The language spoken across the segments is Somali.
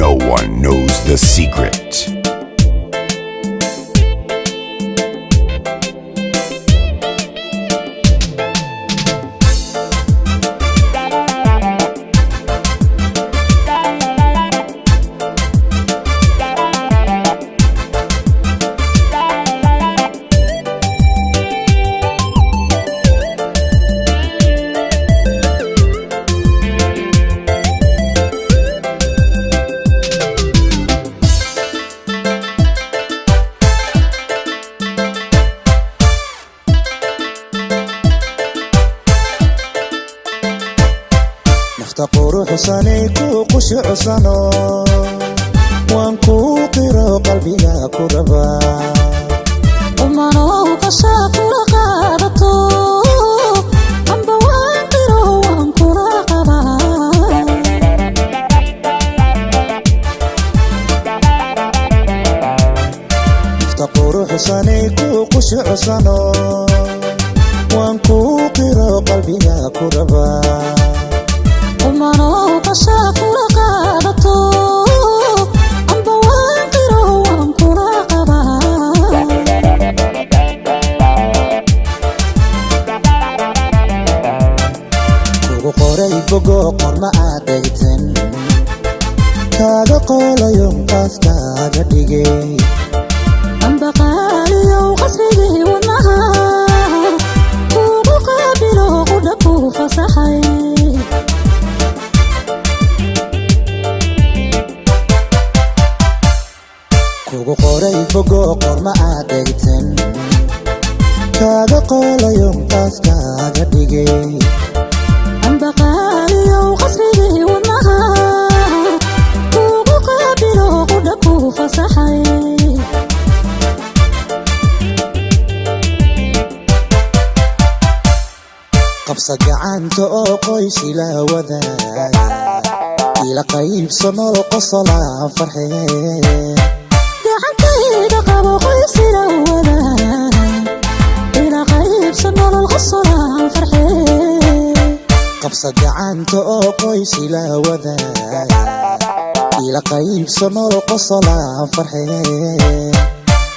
No one knows the secret. تقول حسنيك وقشع سنو وانكو قرى قلبي لا كربا ومانو قشاق لقادتو عم بوانقرو وانكو راقبا تقول حسنيك وقشع سنو وانكو قرى قلبي لا كربا ومانو قشاق لقادتو عم بوانقرو وانكو راقبا كوغو قوري بوغو قرما عاديتن كاغا قولا يوم قاسكاغا ديجي عم بقالي وقصري والنهار كوغو قابلو قدكو فصحي kugu qoray fogo qorma aadaytan kaaga qoolayo qaaskaaga dhigay amba qaaliyo qasrigii wadnaha kugu qaabilo qudha ku fasaxay qabsa gacanta oo qoysi la wadaa ila qaybso nolol qosla farxee qabsa gacanta oo qoysi la wadaa ila qaybso nolol qosla farxee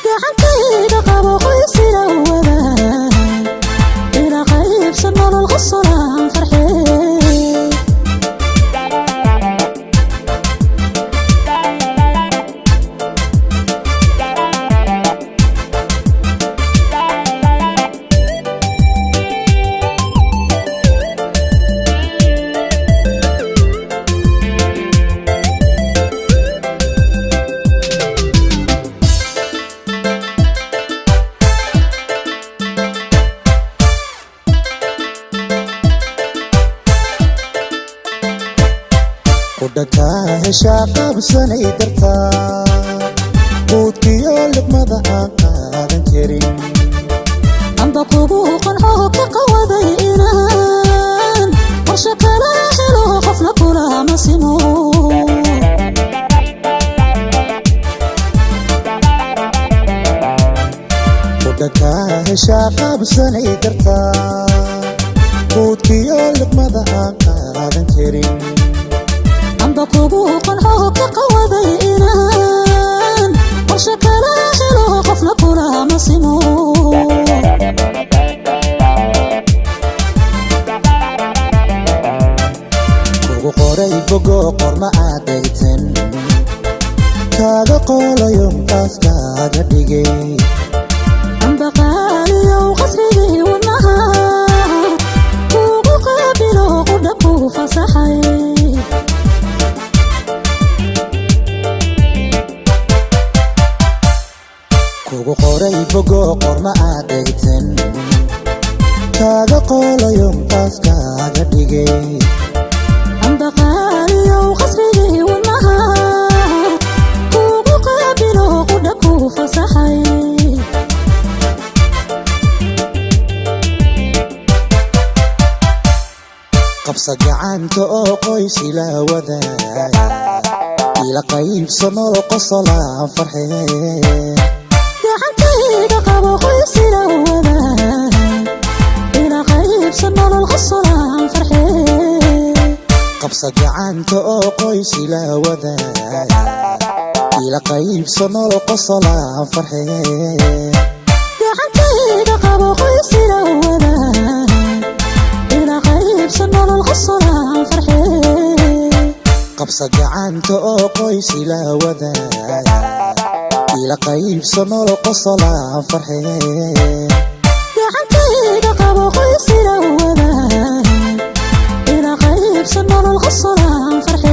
gacantayda qabo qoysi la wadaa ila qaybso nolol qosla farxee kudhaka heshaa qabsanay dartaa quudkiyo luqmada aan qaadan karin amba kugu qanco ka qawaday inaan qorshe kala helo qofna kula masimo kudhaka heshaa qabsanay dartaa quudkiyo luqmada aan qaadan karin amba kugu qanco ka qawaday inaan qorshe kala helo qofna kula masimo kugu qoray bogo qorma aadaytan kaaga qoolayo qaaskaaga dhigay amba qaaliyo qasrigii wadnaha kugu qaabilo qudha ku fasaxay kugu qoray bogo qorma aadaytan kaaga qoolayo qaaskaaga dhigay amba qaaliyo qasrigii wadnaha kugu qaabilo qudha ku fasaxay qabsa gacanta oo qoysi la wadaa ila qaybso nolol qosla farxee gacantayda qabo qoysi la wadaa ila qaybso nolol qosla farxee qabsa gacanta oo qoys ila wadaag ila qaybso nolol qosolaan farxeen gacantayda qabo qoys ila wadaag ila qaybso nolol qosolaan farxeen qabsa gacanta oo qoys ila wadaag ila qaybso nolol qosolaan farxeen gacantayda qabo qoys ila wadaag ila qaybso nolol qosolaan farxeen